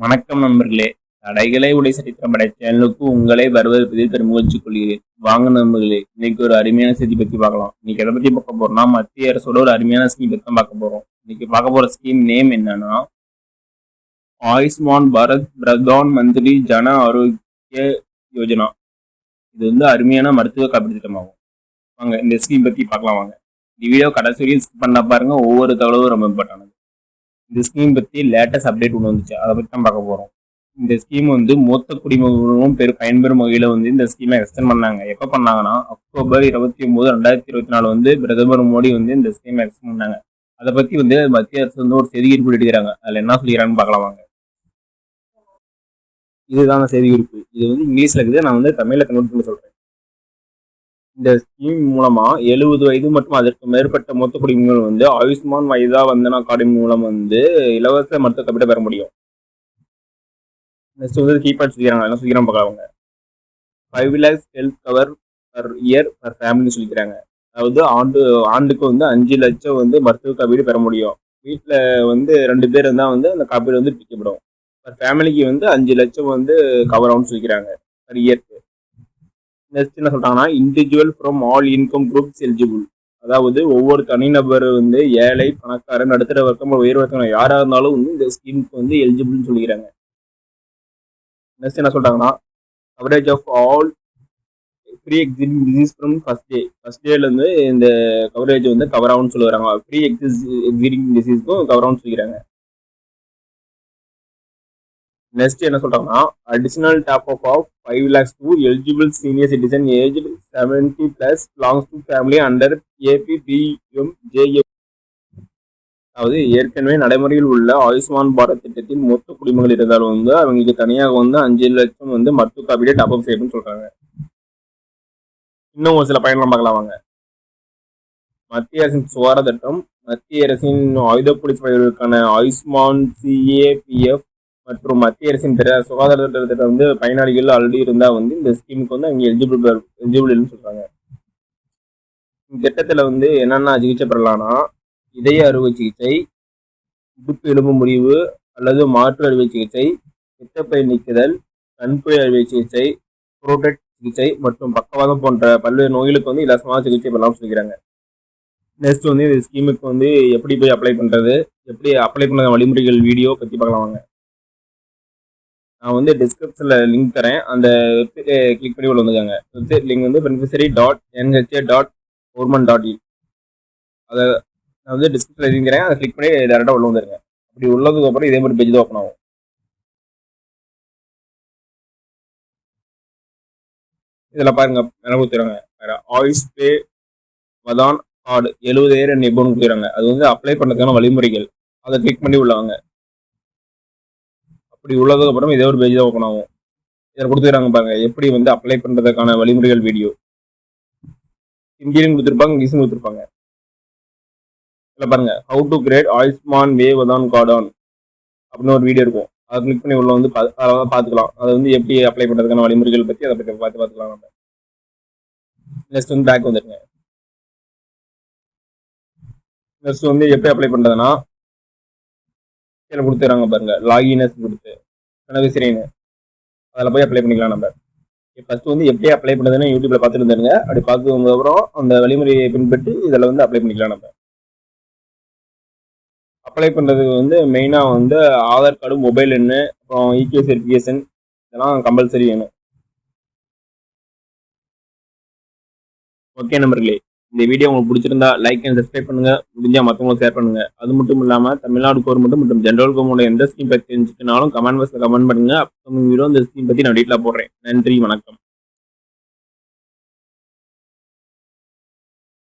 வணக்கம் நண்பர்களே. தடைகளை உடை சரித்திரம் படை சேனலுக்கு உங்களை வரவேற்பதில் பெரும் முயற்சி கொள்கிறேன். வாங்க நண்பர்களே, இன்னைக்கு ஒரு அருமையான செய்தி பத்தி பார்க்கலாம். இன்னைக்கு எதை பத்தி பார்க்க போறோம்னா, மத்திய அரசோட ஒரு அருமையான ஸ்கீம் பத்தி தான் பார்க்க போறோம். இன்னைக்கு பார்க்க போற ஸ்கீம் நேம் என்னன்னா, ஆயுஷ்மான் பாரத் பிரதான் மந்திரி ஜன ஆரோக்கிய யோஜனா. இது வந்து அருமையான மருத்துவ காப்பீடு திட்டமாகும். வாங்க இந்த ஸ்கீம் பத்தி பார்க்கலாம். வாங்க இந்த வீடியோ கடைசி வரையும் ஸ்கிப் பண்ணா பாருங்க. ஒவ்வொரு தகவலும் ரொம்ப இம்பார்ட்டன்ட். இந்த ஸ்கீம் பத்தி லேட்டஸ்ட் அப்டேட் ஒன்று வந்துச்சு, அதை பத்தி தான் பார்க்க போறோம். இந்த ஸ்கீம் வந்து மூத்த குடிமகனும் பயன்பெறும் வகையில வந்து இந்த ஸ்கீமை எக்ஸ்டெண்ட் பண்ணாங்க. எப்ப பண்ணாங்கன்னா, அக்டோபர் 29, 2024 வந்து பிரதமர் மோடி வந்து இந்த ஸ்கீமை எக்ஸ்டெண்ட் பண்ணாங்க. அதை பத்தி வந்து மத்திய அரசு வந்து ஒரு செய்தி குறிப்பு வெளியிடுறாங்க. அதுல என்ன சொல்லிக்கிறாங்கன்னு பார்க்கலாம் வாங்க. இதுதான் செய்தி குறிப்பு. இது வந்து இங்கிலீஷ்ல இருக்குது, நான் வந்து தமிழ்ல கன்வெர்ட் பண்ணி சொல்றேன். இந்த ஸ்கீம் மூலமா 70 வயது மற்றும் அதற்கு மேற்பட்ட மூத்த குடிமக்கள் வந்து ஆயுஷ்மான் வயதா வந்தனா கார்டு மூலம் வந்து இலவச மருத்துவ காப்பீடு பெற முடியும். நெக்ஸ்ட் வந்து கீபேட் சொல்லிக்கிறாங்க. என்ன சொல்லிக்கிறாங்க பார்க்கலாங்க. 5 lakhs health cover per year per ஃபேமிலின்னு சொல்லிக்கிறாங்க. அதாவது ஆண்டுக்கு வந்து 5 லட்சம் வந்து மருத்துவ காப்பீடு பெற முடியும். வீட்டில் வந்து 2 பேர் இருந்தால் வந்து அந்த காப்பீடு வந்து பிடிக்கப்படும். பர் ஃபேமிலிக்கு வந்து 5 லட்சம் வந்து கவர் ஆகும்னு சொல்லிக்கிறாங்க பர் இயர்க்கு. நெக்ஸ்ட் என்ன சொல்றாங்கன்னா, individual from all income groups eligible. அதாவது ஒவ்வொரு தனிநபர் வந்து ஏழை, பணக்காரன், நடுத்தர வர்க்கம், உயர் வர்க்கம் யாரா இருந்தாலும் வந்து இந்த ஸ்கீமுக்கு வந்து எலிஜிபிள்னு சொல்லிக்கிறாங்க. நெக்ஸ்ட் என்ன சொல்றாங்கன்னா, coverage of all pre existing disease from first டேல இருந்து இந்த கவரேஜ் வந்து கவர் ஆகும்னு சொல்லுறாங்க. ப்ரீ எக்ஸிஸ்டிங் டிசீஸ்க்கும் கவர் ஆகும்னு சொல்லிக்கிறாங்க. நெக்ஸ்ட் என்ன சொல்றாங்கன்னா, additional top of 5 lakhs to eligible senior citizen aged 70 plus belongs to family under APPMJA. அதாவது ஏற்கனவே நடைமுறையில் உள்ள ஆயுஷ்மான் பாரத் திட்டத்தில் மொத்த குடிமக்கள் இருந்தாலும் வந்து அவங்களுக்கு தனியாக வந்து 5 லட்சம் வந்து மருத்துவ காப்பீடு டாப் அப் செய்யணும்னு சொல்றாங்க. இன்னும் ஒரு சில பயன்லாம் பார்க்கலாம் வாங்க. மத்திய அரசின் சுகாதார திட்டம், மத்திய அரசின் ஆயுத போலீஸ் பணிகளுக்கான ஆயுஷ்மான் CAPF மற்றும் மத்திய அரசின் பிற சுகாதார திட்டத்தில் வந்து பயனாளிகள் ஆல்ரெடி இருந்தா வந்து இந்த ஸ்கீமுக்கு வந்து அவங்க எலிஜிபிள்னு சொல்றாங்க. இந்த திட்டத்துல வந்து என்னென்ன சிகிச்சை பெறலாம்னா, இதய அறுவை சிகிச்சை, இடுப்பு எலும்பு முறிவு அல்லது மாற்று அறுவை சிகிச்சை, பித்தப்பை நீக்குதல், கண்புரை அறுவை சிகிச்சை, புரோட்டட் சிகிச்சை மற்றும் பக்கவாதம் போன்ற பல்வேறு நோய்களுக்கு வந்து இலவசமாக சிகிச்சை பெறலாம்னு சொல்லிக்கிறாங்க. நெக்ஸ்ட் வந்து இந்த ஸ்கீமுக்கு வந்து எப்படி போய் அப்ளை பண்றது, எப்படி அப்ளை பண்ண வழிமுறைகள் வீடியோ பத்தி பார்க்கலாம் வாங்க. நான் வந்து டிஸ்கிரிப்ஷன்ல லிங்க் தரேன், அந்த வெப்சைட் கிளிக் பண்ணி உள்ள வந்துருக்காங்க. வெப்சைட் லிங்க் வந்து beneficiary.nha.government.in. அதை நான் வந்து டிஸ்கிரிப்ஷன்ல இருக்கிறேன், அதை கிளிக் பண்ணி டேரக்டா உள்ள வந்துருங்க. அப்படி உள்ளதுக்கு அப்புறம் இதே மாதிரி பேஜ் தான் ஓப்பன் ஆகும். இதுல பாருங்க என்ன கொடுத்துறாங்க, ஆயுஷ் பே மதான் கார்டு 70,000 நிபுணம் கொடுக்குறாங்க. அது வந்து அப்ளை பண்ணதுக்கான வழிமுறைகள், அதை கிளிக் பண்ணி உள்ளவங்க. அப்படி உள்ளதுக்கு அப்புறம் இதே ஒரு பேஜ் தான் ஓப்பன் ஆகும். இதில் கொடுத்துக்கிறாங்க பாருங்க, எப்படி வந்து அப்ளை பண்றதுக்கான வழிமுறைகள் வீடியோ. ஹிந்தியிலும் கொடுத்துருப்பாங்க, இங்கிலீஷும் கொடுத்துருப்பாங்க. இதில் பாருங்க, ஹவு டு கிரேட் ஆயுஷ்மான் வே வதான் கார்டு ஆன் அப்படின்னு ஒரு வீடியோ இருக்கும். அதை கிளிக் பண்ணி உள்ள வந்து பார்த்துக்கலாம். அதை வந்து எப்படி அப்ளை பண்றதுக்கான வழிமுறைகள் பற்றி அதை பற்றி பார்த்துக்கலாம். நம்ம நெக்ஸ்ட் வந்து பேக் வந்துருங்க. நெக்ஸ்ட் வந்து எப்படி அப்ளை பண்றதுன்னா, கொடுத்துறாங்க பாருங்க, லாகினஸ் கொடுத்து பெனிஃபிஷரின்னு அதில் போய் அப்ளை பண்ணிக்கலாம். நம்ம ஃபர்ஸ்ட் வந்து எப்படி அப்ளை பண்ணுறதுன்னு யூடியூப்ல பார்த்துட்டு இருந்துருங்க. அப்படி பார்த்ததுக்கப்புறம் அந்த வழிமுறையை பின்பற்றி இதில் வந்து அப்ளை பண்ணிக்கலாம். நம்ம அப்ளை பண்ணுறதுக்கு வந்து மெயினாக வந்து ஆதார் கார்டு, மொபைல் எண்ணு, அப்புறம் EKYC வெரிஃபிகேஷன் இதெல்லாம் கம்பல்சரி வேணும். ஓகே நண்பர்களே, இந்த வீடியோ உங்களுக்கு பிடிச்சிருந்தா லைக் அண்ட் சப்ஸ்கிரைப் பண்ணுங்க. முடிஞ்சா மற்றவங்களுக்கு ஷேர் பண்ணுங்க. அது மட்டும் இல்லாமல் தமிழ்நாடு கவர்மெண்ட் மற்றும் ஜென்ரல் கவர்மெண்ட் எந்த ஸ்கீம் பற்றி தெரிஞ்சுக்கினாலும் கமெண்ட் பாக்ஸ்ல கமெண்ட் பண்ணுங்க. அப்புறம் வீடியோ இந்த ஸ்கீம் பற்றி நான் டீட்டெயிலாக போடுறேன். நன்றி, வணக்கம்.